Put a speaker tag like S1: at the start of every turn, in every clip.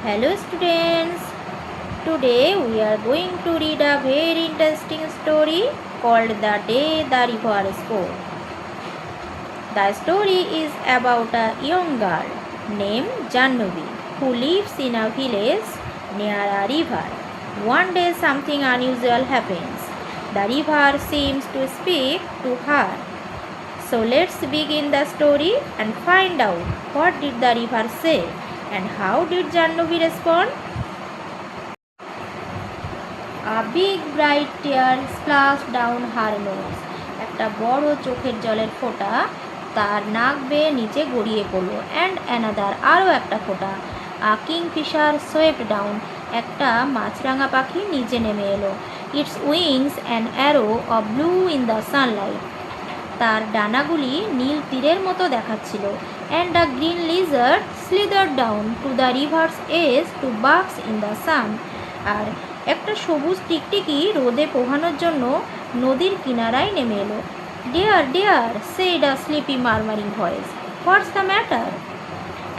S1: Hello students, today we are going to read a very interesting story called The Day the River Spoke. The story is about a young girl named Jannavi who lives in a village near a river. One day something unusual happens. The river seems to speak to her. So let's begin the story and find out what did the river say and how did Jannavi respond? A big bright tear splashed down her nose. একটা বড় চোখের জলের ফোঁটা তার নাক বেয়ে নিচে গড়িয়ে পড়ল। অ্যান্ড অ্যানাদার, আরও একটা ফোঁটা। আ কিংফিশার সোয়েপ্ট ডাউন, একটা মাছরাঙা পাখি নিচে নেমে এলো। Its wings and arrow of blue in the sunlight, তার ডানাগুলি নীল তীরের মতো দেখাচ্ছিল। And the green lizard slither down to the river's edge to বাক্স ইন দ্য সান, আর একটা সবুজ টিকটিকি রোদে পোহানোর জন্য নদীর কিনারায় নেমে এলো। Dear dear said a sleepy murmuring voice, what's the matter?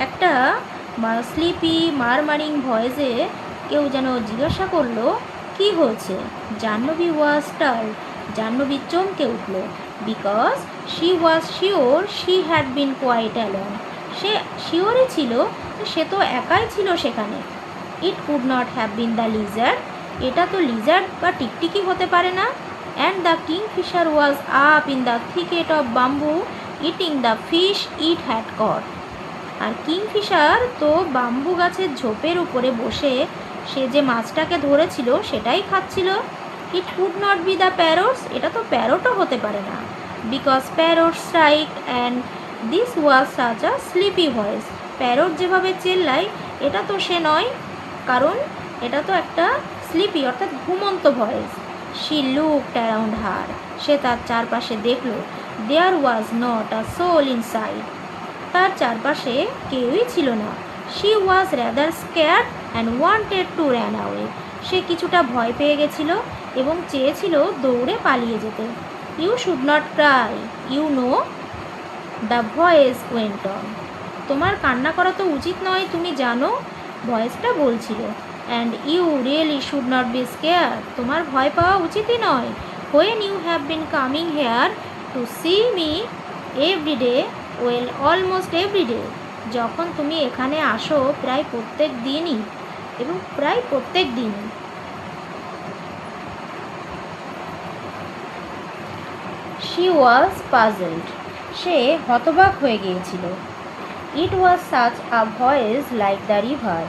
S1: একটা স্লিপি মারমারিং ভয়েসে কেউ যেন জিজ্ঞাসা করলো কি হয়েছে। জাহ্নবী ওয়াজ স্টার্ড, জাহ্নবী চমকে উঠল। Because she was sure she had been quite alone, সে শিওরই ছিল সে তো একাই ছিল সেখানে। It could not have been the lizard, এটা তো লিজার্ড বা টিকটিকি হতে পারে না। And the kingfisher was up in the thicket of bamboo eating the fish it had caught, আর কিংফিশার তো বাম্বু গাছের ঝোপের উপরে বসে সে যে মাছটাকে ধরেছিল সেটাই খাচ্ছিল। ইট could not be the parrots, এটা তো প্যারটও হতে পারে না। Because parrots strike and this was such a sleepy voice, parrot যেভাবে চেল্লায় এটা তো সে নয়, কারণ এটা তো একটা স্লিপি অর্থাৎ ঘুমন্ত voice. She looked around her, সে তার চারপাশে দেখল। There was not a soul inside, তার চারপাশে কেউই ছিল না। She was rather scared and wanted to ran away, সে কিছুটা ভয় পেয়ে গেছিল এবং চেয়েছিল দৌড়ে পালিয়ে যেতে। You should not cry, you know, the voice went on, তোমার কান্না করা তো উচিত নয়, তুমি জানো, ভয়েসটা বলছিল। And you really should not be scared, তোমার ভয় পাওয়া উচিতই নয়। When you have been coming here to see me every day, well almost every day, যখন তুমি এখানে আসো প্রায় প্রত্যেক দিনই এবং প্রায় প্রত্যেক দিনই। শি ওয়াজ পাজলড, সে হতবাক হয়ে গিয়েছিল। It was such a voice like the river,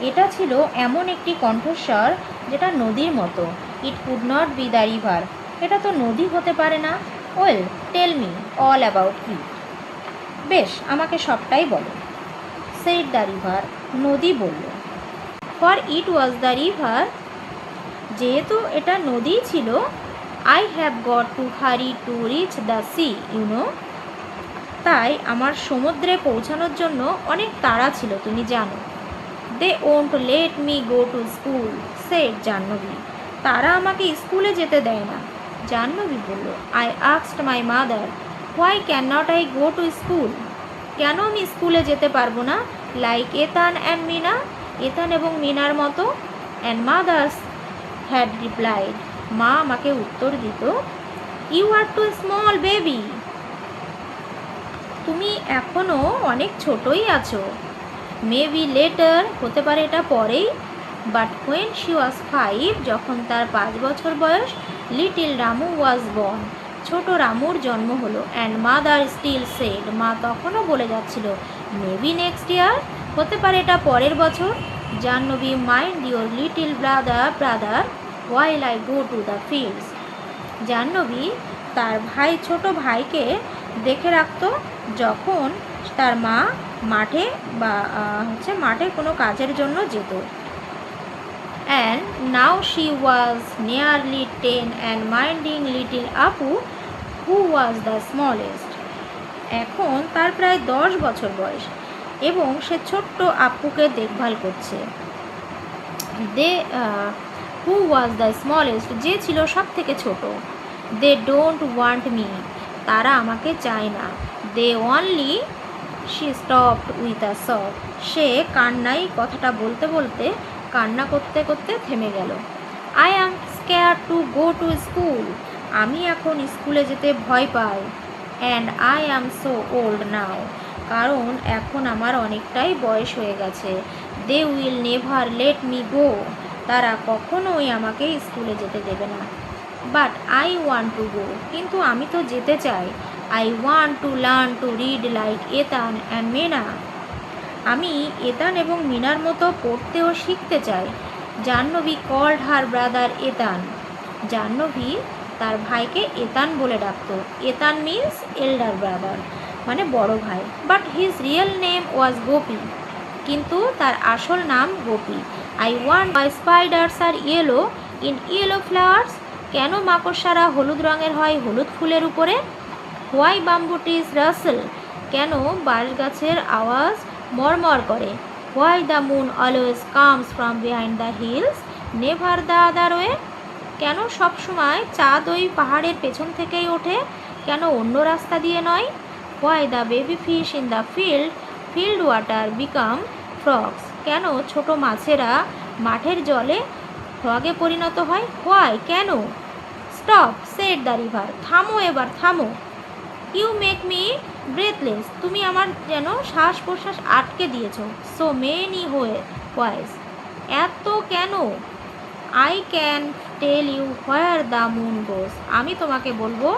S1: এটা ছিল এমন একটি কণ্ঠস্বর যেটা নদীর মতো। It could not be the river, এটা তো নদী হতে পারে না। Well tell me all about it, বেশ আমাকে সবটাই বলো। সেড দ্য রিভার, নদী বলল। For it was the river, যেহেতু এটা নদী ছিল। I have got to hurry to reach the sea, you know, তাই আমার সমুদ্রে পৌঁছানোর জন্য অনেক তাড়া ছিল, তুমি জানো। They won't let me go to school, said Jahnavi, তারা আমাকে স্কুলে যেতে দেয় না। জাহ্নবী বলল, I asked my mother why can not I go to school, কেন আমি স্কুলে যেতে পারবো না, like Ethan and Mina, Ethan এবং মিনার মতো। অ্যান্ড মাদার্স হ্যাড রিপ্লাইড, মা আমাকে উত্তর দিত, you are too small baby, তুমি এখনও অনেক ছোটই আছো। মেবি লেটার, হতে পারে এটা পরেই। বাট হোয়েন শি ওয়াজ 5, যখন তার 5 বছর বয়স, লিটিল রামু ওয়াজ বর্ন, ছোট রামুর জন্ম হলো। অ্যান্ড মাদার স্টিল সেড, মা তখনও বলে যাচ্ছিল, মেবি নেক্সট ইয়ার, হতে পারে এটা পরের বছর। Jahnavi mind your little brother while I go to the fields, Jahnavi তার ছোট ভাইকে দেখে রাখতো যখন তার মা মাঠে মাঠে কোনো কাজের জন্য যেত। And now she was nearly 10 and minding little Apu who was the smallest, এখন তার প্রায় 10 বছর বয়স এবং সে ছোট্ট আপুকে দেখভাল করছে। হু ওয়াজ দ্য স্মলেস্ট, যে ছিল সব থেকে ছোট। দে ডোন্ট ওয়ান্ট মি, তারা আমাকে চায় না। They only she stopped with a সব। সে কান্নাই কথাটা বলতে বলতে কান্না করতে করতে থেমে গেল। I am scare to go to school. আমি এখন স্কুলে যেতে ভয় পাই। And I am so old now. কারণ এখন আমার অনেকটাই বয়স হয়ে গেছে। They will never let me go. তারা কখনোই আমাকে স্কুলে যেতে দেবে না। But I want to go. কিন্তু আমি তো যেতে চাই। I want to learn to read like Etan and Mena. আমি এতান এবং মিনার মতো পড়তে ও শিখতে চাই। Jahnavi called her brother Etan. Jahnavi তার ভাইকে এতান বলে ডাকত। এতান মিন্স এল্ডার ব্রাদার, মানে বড় ভাই। But his real name was Gopi. কিন্তু তার আসল নাম গোপী। I want my spiders are yellow in yellow flowers. কেন মাকড়সারা হলুদ রঙের হয় হলুদ ফুলের উপরে? Why bamboo trees rustle. কেন বাঁশ গাছের আওয়াজ মরমর করে? Why the moon always comes from behind the hills never the other way. কেন সবসময় চাঁদ ওই পাহাড়ের পেছন থেকেই ওঠে, কেন অন্য রাস্তা দিয়ে নয়? Why the baby fish in the field water become frogs. কেন ছোট মাছেরা মাঠের জলে ফ্রগে পরিণত হয়? হোয়াই, কেন? Stop said the river. থামো, এবার থামো। You make me breathless. তুমি আমার যেন শ্বাস প্রশ্বাস আটকে দিয়েছো। So many whys. এত কেন? I can tell you where the moon goes. আমি তোমাকে বলবো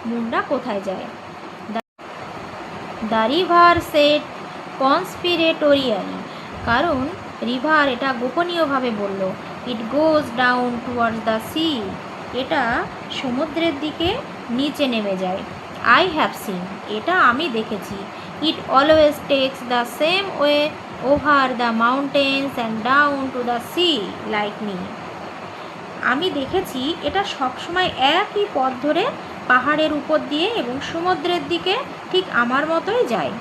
S1: মুনটা কোথায় যায়। The river said conspiratorially. কারণ রিভার এটা গোপনীয়ভাবে বলল। It goes down towards the sea. এটা সমুদ্রের দিকে নিচে নেমে যায়। I have seen. এটা আমি দেখেছি। It always text the same way over the mountains and down to the sea like me. আমি দেখেছি এটা সবসময় একই পথ ধরে পাহাড়ের উপর দিয়ে এবং সমুদ্রের দিকে ঠিক আমার মতোই যায়।